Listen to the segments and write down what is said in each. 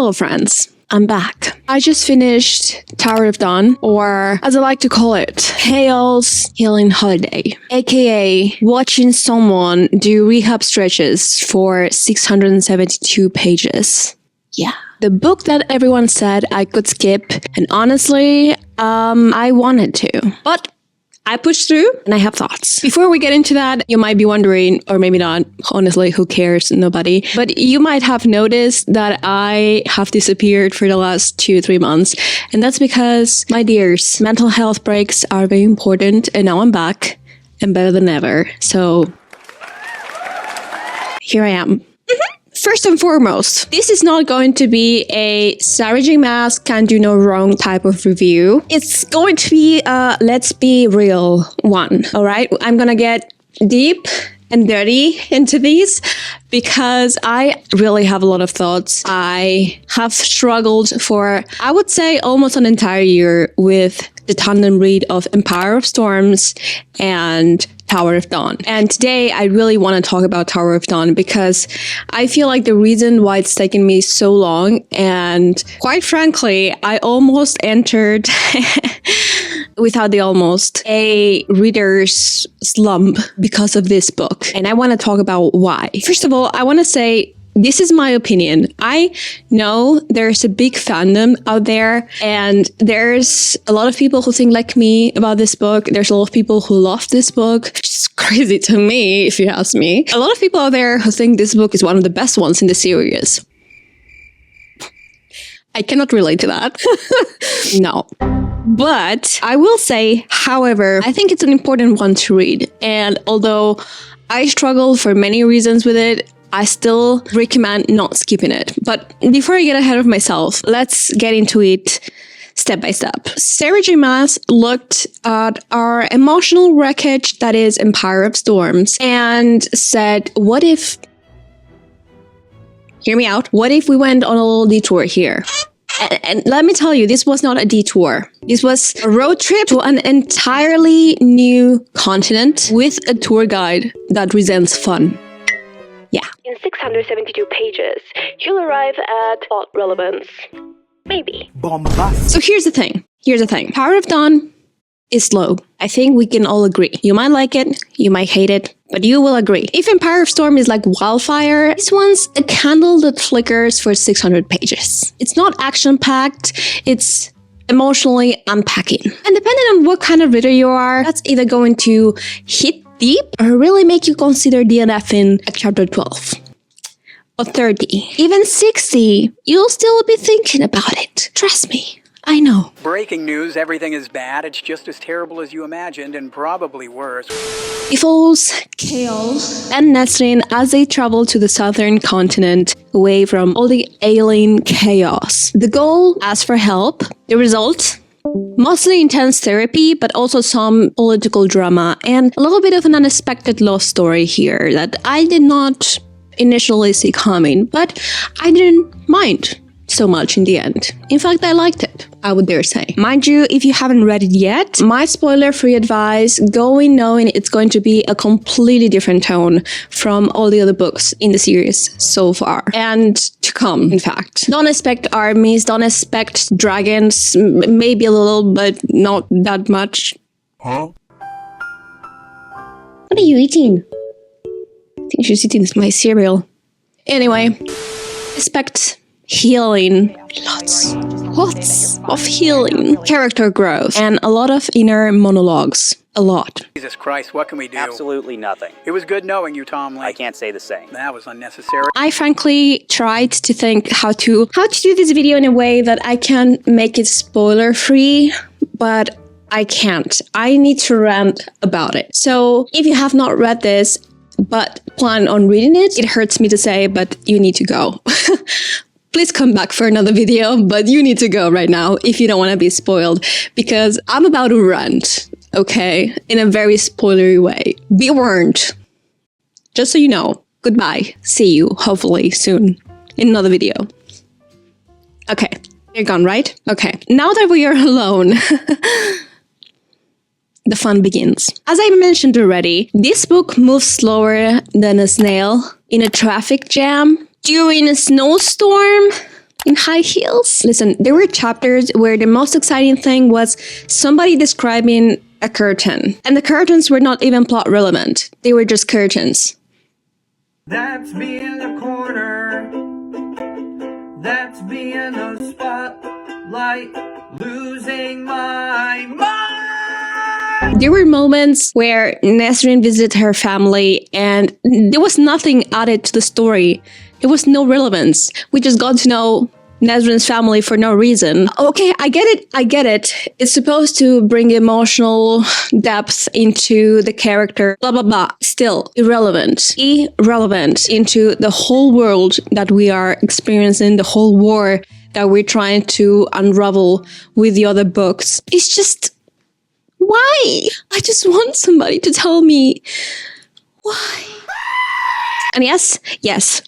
Hello friends, I'm back. I just finished Tower of Dawn, or as I like to call it, Chaol's Healing Holiday, aka watching someone do rehab stretches for 672 pages. Yeah. The book that everyone said I could skip, and honestly, I wanted to. But I pushed through and I have thoughts. Before we get into that, you might be wondering, or maybe not, honestly, who cares? Nobody. But you might have noticed that I have disappeared for the last 2-3 months. And that's because, my dears, mental health breaks are very important. And now I'm back and better than ever. So here I am. First and foremost, this is not going to be a Savaging Mass Can Do No Wrong type of review. It's going to be a let's be real one, all right? I'm gonna get deep and dirty into these because I really have a lot of thoughts. I have struggled for, I would say, almost an entire year with the tandem read of Empire of Storms and Tower of Dawn. And today I really want to talk about Tower of Dawn because I feel like the reason why it's taken me so long, and quite frankly, I almost entered without the almost a reader's slump because of this book. And I want to talk about why. First of all, I want to say this is my opinion. I know there's a big fandom out there, and there's a lot of people who think like me about this book. There's a lot of people who love this book, which is crazy to me, if you ask me. A lot of people out there who think this book is one of the best ones in the series. I cannot relate to that. No. But I will say, however, I think it's an important one to read. And although I struggle for many reasons with it, I still recommend not skipping it. But before I get ahead of myself, let's get into it step by step. Sarah J. Maas looked at our emotional wreckage that is Empire of Storms and said, what if, hear me out, what if we went on a little detour here? And let me tell you, this was not a detour. This was a road trip to an entirely new continent with a tour guide that resents fun. Yeah. In 672 pages, you'll arrive at plot relevance. Maybe. Bombast. So here's the thing. Tower of Dawn is slow. I think we can all agree. You might like it, you might hate it, but you will agree. If Empire of Storm is like wildfire, this one's a candle that flickers for 600 pages. It's not action-packed, it's emotionally unpacking. And depending on what kind of reader you are, that's either going to hit deep or really make you consider DNFing at chapter 12 or 30, even 60. You'll still be thinking about it. Trust me, I know. Breaking news, everything is bad. It's just as terrible as you imagined and probably worse. It follows Chaol and Nesryn as they travel to the southern continent away from all the alien chaos. The goal, ask for help. The result, mostly intense therapy, but also some political drama and a little bit of an unexpected love story here that I did not initially see coming, but I didn't mind so much in the end. In fact, I liked it, I would dare say. Mind you, if you haven't read it yet, my spoiler-free advice, go in knowing it's going to be a completely different tone from all the other books in the series so far. And to come, in fact. Don't expect armies, don't expect dragons, maybe a little, but not that much. Huh? What are you eating? I think she's eating my cereal. Anyway, expect healing, lots of healing, character growth, and a lot of inner monologues. A lot. Jesus Christ, what can we do? Absolutely nothing. It was good knowing you, Tom Lee. I can't say the same. That was unnecessary. I frankly tried to think how to do this video in a way that I can make it spoiler free, but I can't. I need to rant about it. So if you have not read this but plan on reading it, it hurts me to say, but you need to go. Please come back for another video, but you need to go right now if you don't want to be spoiled, because I'm about to rant, okay? In a very spoilery way. Be warned. Just so you know. Goodbye. See you, hopefully, soon in another video. Okay. You're gone, right? Okay. Now that we are alone, the fun begins. As I mentioned already, this book moves slower than a snail in a traffic jam during a snowstorm in high heels? Listen, there were chapters where the most exciting thing was somebody describing a curtain. And the curtains were not even plot relevant. They were just curtains. That's me in the corner. That's me in the spotlight, losing my mind. There were moments where Nesryn visited her family and there was nothing added to the story. There was no relevance. We just got to know Nesryn's family for no reason. Okay, I get it. It's supposed to bring emotional depth into the character, blah, blah, blah. Still, irrelevant into the whole world that we are experiencing, the whole war that we're trying to unravel with the other books. It's just, why? I just want somebody to tell me why. And yes,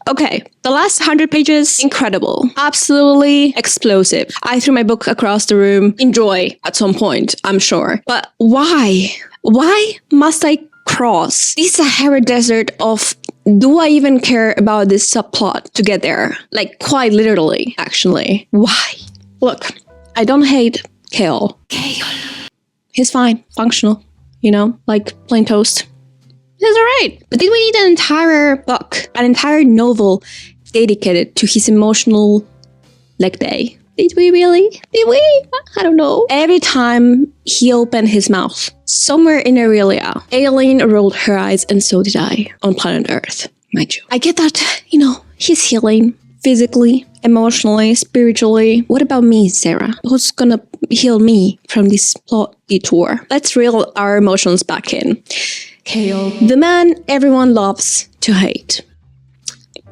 okay. The last 100 pages, incredible. Absolutely explosive. I threw my book across the room. Enjoy at some point, I'm sure. But why? Why must I cross this Sahara desert of, do I even care about this subplot to get there? Like, quite literally, actually. Why? Look, I don't hate Chaol. He's fine, functional, like plain toast. That's alright. But did we need an entire book, an entire novel dedicated to his emotional leg day? Did we really? Did we? I don't know. Every time he opened his mouth, somewhere in Aurelia, Yrene rolled her eyes, and so did I, on planet Earth, mind you. I get that, he's healing physically, emotionally, spiritually. What about me, Sarah? Who's gonna heal me from this plot detour? Let's reel our emotions back in. Chaol, the man everyone loves to hate,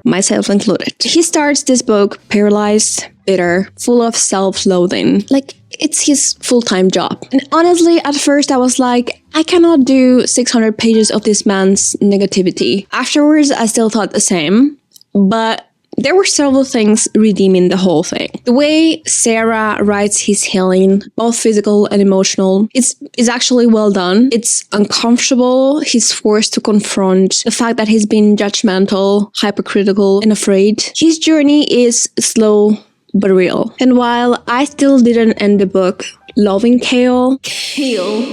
myself included. He starts this book paralyzed, bitter, full of self-loathing, like it's his full-time job. And honestly, at first I was like, I cannot do 600 pages of this man's negativity. Afterwards, I still thought the same, but there were several things redeeming the whole thing. The way Sarah writes his healing, both physical and emotional, is actually well done. It's uncomfortable. He's forced to confront the fact that he's been judgmental, hypercritical, and afraid. His journey is slow but real. And while I still didn't end the book loving Chaol,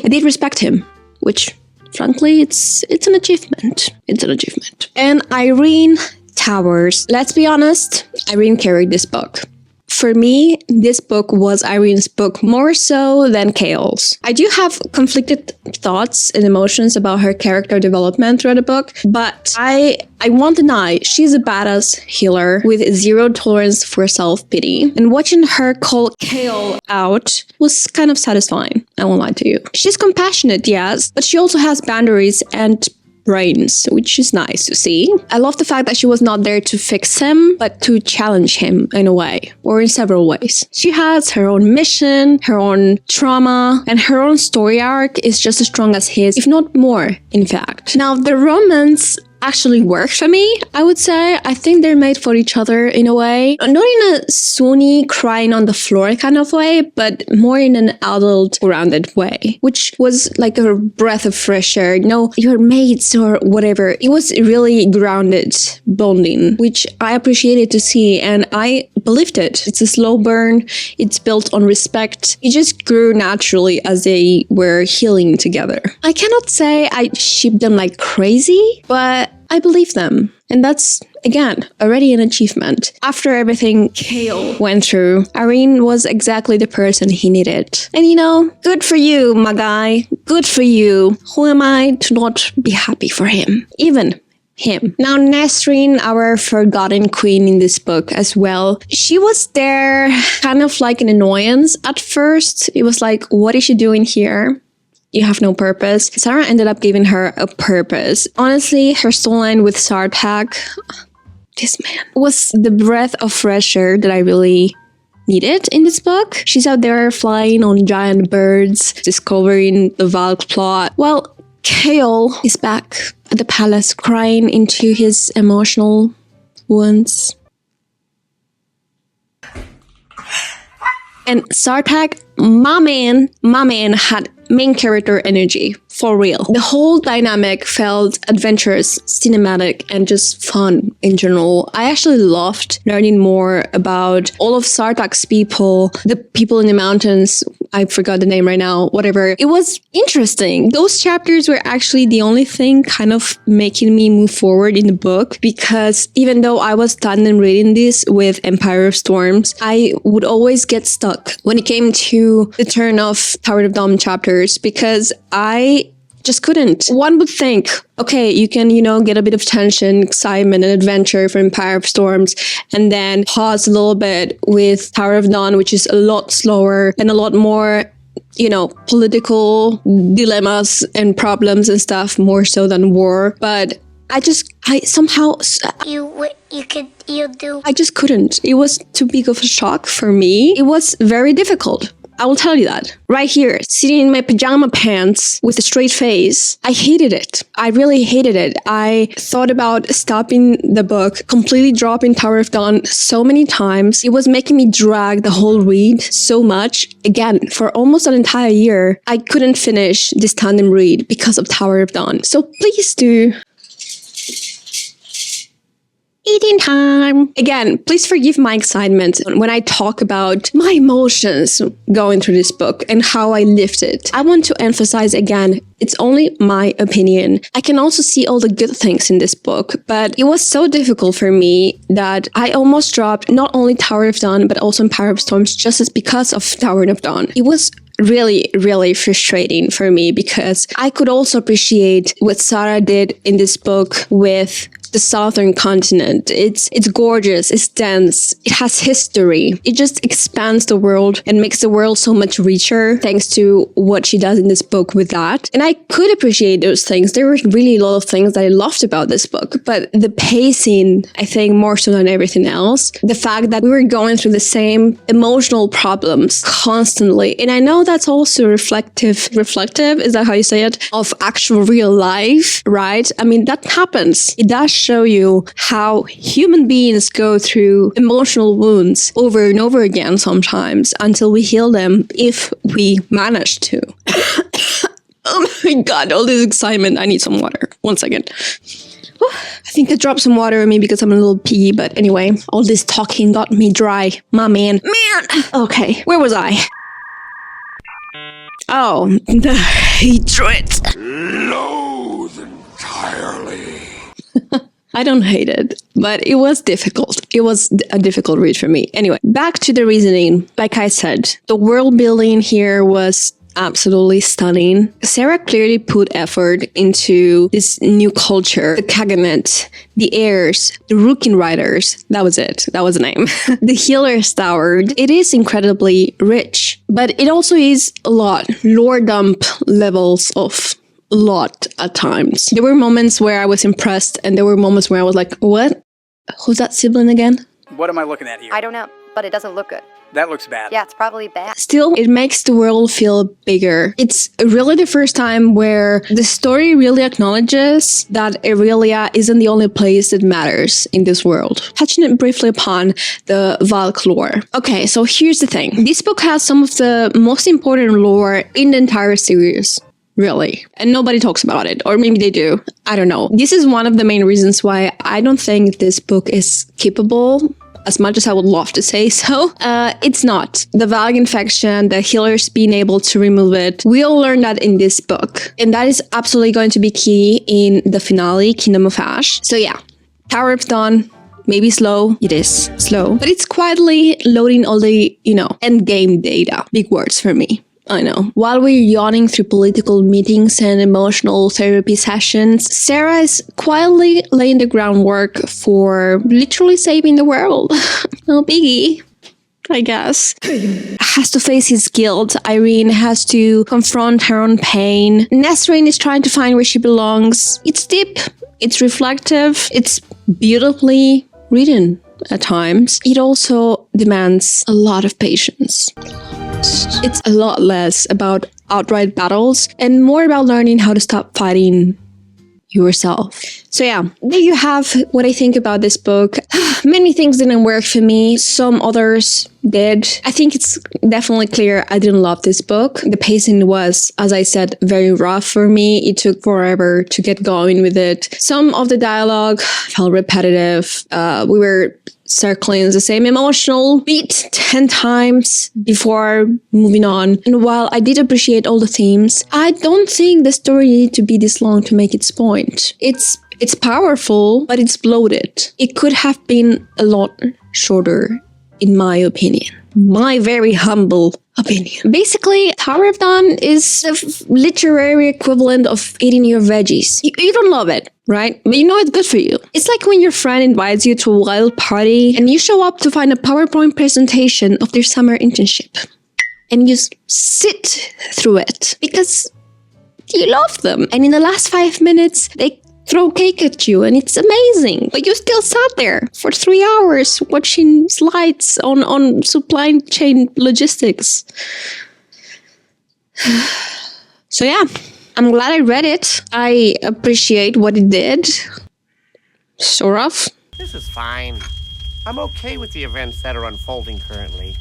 I did respect him, which frankly, it's an achievement. It's an achievement. And Yrene towers. Let's be honest, Yrene carried this book. For me, this book was Irene's book more so than Chaol's. I do have conflicted thoughts and emotions about her character development throughout the book, but I won't deny she's a badass healer with zero tolerance for self-pity. And watching her call Chaol out was kind of satisfying, I won't lie to you. She's compassionate, yes, but she also has boundaries and brains, which is nice to see. I love the fact that she was not there to fix him, but to challenge him in a way, or in several ways. She has her own mission, her own trauma, and her own story arc is just as strong as his, if not more, in fact. Now, the romance actually worked for me, I would say. I think they're made for each other in a way. Not in a swoony, crying on the floor kind of way, but more in an adult, grounded way, which was like a breath of fresh air. Your mates or whatever. It was really grounded bonding, which I appreciated to see, and I believed it. It's a slow burn. It's built on respect. It just grew naturally as they were healing together. I cannot say I shipped them like crazy, but I believe them. And that's, again, already an achievement. After everything Chaol went through, Yrene was exactly the person he needed. And good for you, my guy. Good for you. Who am I to not be happy for him? Even him. Now, Nesryn, our forgotten queen in this book as well, she was there kind of like an annoyance at first. It was like, what is she doing here? You have no purpose. Sarah ended up giving her a purpose. Honestly, her storyline with Sartak, this man, was the breath of fresh air that I really needed in this book. She's out there flying on giant birds, discovering the Valg plot. Well, Chaol is back at the palace, crying into his emotional wounds. And Sartak, my man had main character energy, for real. The whole dynamic felt adventurous, cinematic, and just fun in general. I actually loved learning more about all of Sartak's people, the people in the mountains. I forgot the name right now, whatever. It was interesting. Those chapters were actually the only thing kind of making me move forward in the book, because even though I was done in reading this with Empire of Storms, I would always get stuck when it came to the turn of Tower of Dawn chapters, because I just couldn't. One would think, okay, you can, get a bit of tension, excitement, and adventure for Empire of Storms, and then pause a little bit with Tower of Dawn, which is a lot slower and a lot more, political dilemmas and problems and stuff, more so than war. But I just couldn't. It was too big of a shock for me. It was very difficult. I will tell you that. Right here, sitting in my pajama pants with a straight face, I hated it. I really hated it. I thought about stopping the book, completely dropping Tower of Dawn so many times. It was making me drag the whole read so much. Again, for almost an entire year, I couldn't finish this tandem read because of Tower of Dawn. So please do. Eating time. Again, please forgive my excitement when I talk about my emotions going through this book and how I lived it. I want to emphasize again, it's only my opinion. I can also see all the good things in this book, but it was so difficult for me that I almost dropped not only Tower of Dawn, but also Empire of Storms just as because of Tower of Dawn. It was really, really frustrating for me because I could also appreciate what Sarah did in this book with the southern continent. It's gorgeous, it's dense, it has history. It just expands the world and makes the world so much richer thanks to what she does in this book with that. And I could appreciate those things. There were really a lot of things that I loved about this book, but the pacing, I think more so than everything else, the fact that we were going through the same emotional problems constantly. And I know that's also reflective, is that how you say it? Of actual real life, right? I mean, that happens. It does show you how human beings go through emotional wounds over and over again sometimes until we heal them, if we manage to. Oh my god, all this excitement. I need some water. 1 second. I think I dropped some water on me because I'm a little pee, but anyway, all this talking got me dry. My man. Okay, where was I? Oh, the hatred. Loathe entirely. I don't hate it, but it was difficult. It was a difficult read for me. Anyway, back to the reasoning. Like I said, the world building here was absolutely stunning. Sarah clearly put effort into this new culture, the Kaganet, the heirs, the Rookin Riders. That was it. That was the name. The Healer's Tower. It is incredibly rich, but it also is a lot. Lore dump levels of a lot at times. There were moments where I was impressed, and there were moments where I was like, what? Who's that sibling again? What am I looking at here? I don't know, but it doesn't look good. That looks bad. Yeah, it's probably bad. Still, it makes the world feel bigger. It's really the first time where the story really acknowledges that Aurelia isn't the only place that matters in this world. Touching it briefly upon the Valg lore. Okay, so here's the thing. This book has some of the most important lore in the entire series. Really. And nobody talks about it. Or maybe they do. I don't know. This is one of the main reasons why I don't think this book is keepable, as much as I would love to say so. It's not. The Valg infection, the healers being able to remove it, we all learn that in this book. And that is absolutely going to be key in the finale, Kingdom of Ash. So yeah, Tower of Dawn, maybe slow. It is slow. But it's quietly loading all the, end game data. Big words for me. I know. While we're yawning through political meetings and emotional therapy sessions, Sarah is quietly laying the groundwork for literally saving the world. No biggie, I guess. Has to face his guilt. Yrene has to confront her own pain. Nesryn is trying to find where she belongs. It's deep. It's reflective. It's beautifully written at times. It also demands a lot of patience. It's a lot less about outright battles and more about learning how to stop fighting yourself. So yeah, there you have what I think about this book. Many things didn't work for me. Some others did. I think it's definitely clear I didn't love this book. The pacing was, as I said, very rough for me. It took forever to get going with it. Some of the dialogue felt repetitive. We were circling the same emotional beat 10 times before moving on. And while I did appreciate all the themes, I don't think the story needed to be this long to make its point. It's powerful, but it's bloated. It could have been a lot shorter, in my opinion. My very humble opinion. Basically, Tower of Dawn is the literary equivalent of eating your veggies. You don't love it, right? But you know it's good for you. It's like when your friend invites you to a wild party and you show up to find a PowerPoint presentation of their summer internship. And you sit through it because you love them. And in the last 5 minutes, they throw cake at you and it's amazing. But you still sat there for 3 hours watching slides on supply chain logistics. So yeah, I'm glad I read it. I appreciate what it did. Sort of. This is fine. I'm okay with the events that are unfolding currently.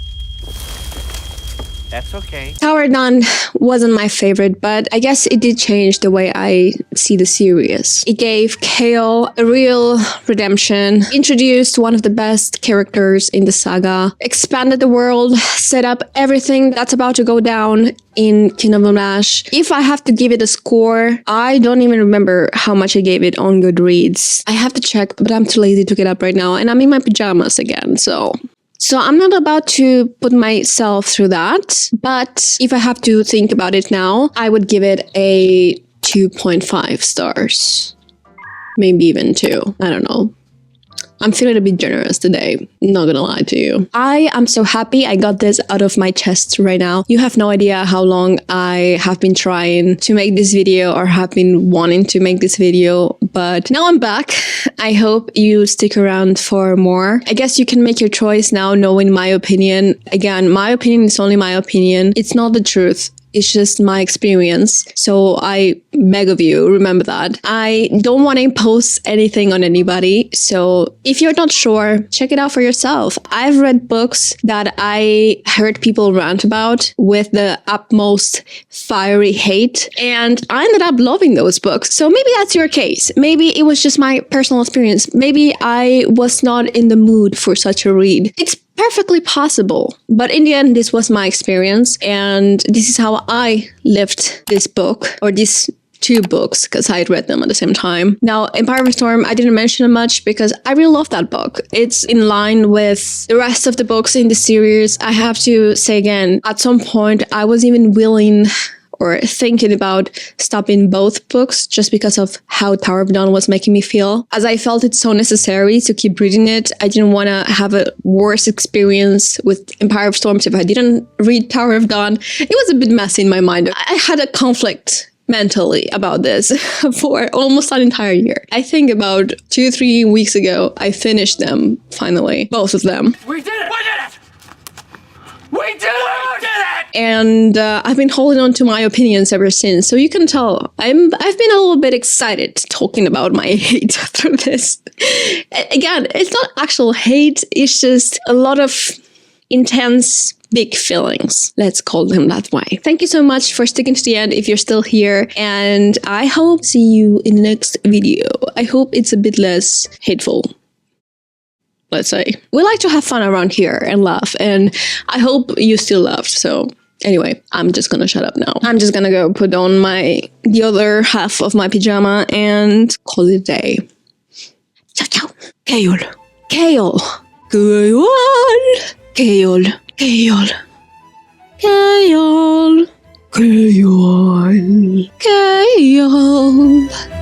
That's okay. Tower of Dawn wasn't my favorite, but I guess it did change the way I see the series. It gave Chaol a real redemption, introduced one of the best characters in the saga, expanded the world, set up everything that's about to go down in Kingdom of Ash. If I have to give it a score, I don't even remember how much I gave it on Goodreads. I have to check, but I'm too lazy to get up right now, and I'm in my pajamas again, so I'm not about to put myself through that, but if I have to think about it now, I would give it a 2.5 stars. Maybe even 2. I don't know. I'm feeling a bit generous today, not gonna lie to you. I am so happy I got this out of my chest right now. You have no idea how long I have been trying to make this video or have been wanting to make this video, but now I'm back. I hope you stick around for more. I guess you can make your choice now knowing my opinion. Again, my opinion is only my opinion. It's not the truth. It's just my experience. So I beg of you, remember that. I don't want to impose anything on anybody. So if you're not sure, check it out for yourself. I've read books that I heard people rant about with the utmost fiery hate, and I ended up loving those books. So maybe that's your case. Maybe it was just my personal experience. Maybe I was not in the mood for such a read. It's perfectly possible. But in the end, this was my experience, and this is how I lived this book, or these 2 books, because I had read them at the same time. Now, Empire of Storm, I didn't mention it much because I really love that book. It's in line with the rest of the books in the series. I have to say again, at some point, I was even willing or thinking about stopping both books just because of how Tower of Dawn was making me feel. As I felt it so necessary to keep reading it, I didn't want to have a worse experience with Empire of Storms if I didn't read Tower of Dawn. It was a bit messy in my mind. I had a conflict mentally about this for almost an entire year. I think about 2-3 weeks ago, I finished them finally, both of them. We did it! We did it! We did it! We did it! And I've been holding on to my opinions ever since. So you can tell I've been a little bit excited talking about my hate through this. Again, it's not actual hate. It's just a lot of intense, big feelings. Let's call them that way. Thank you so much for sticking to the end if you're still here. And I hope to see you in the next video. I hope it's a bit less hateful. Let's say. We like to have fun around here and laugh, and I hope you still laughed. So anyway, I'm just gonna shut up now. I'm just gonna go put on the other half of my pajama and call it a day. Ciao, ciao. Chaol. Chaol. Chaol. Chaol. Chaol. Chaol. Chaol. Chaol.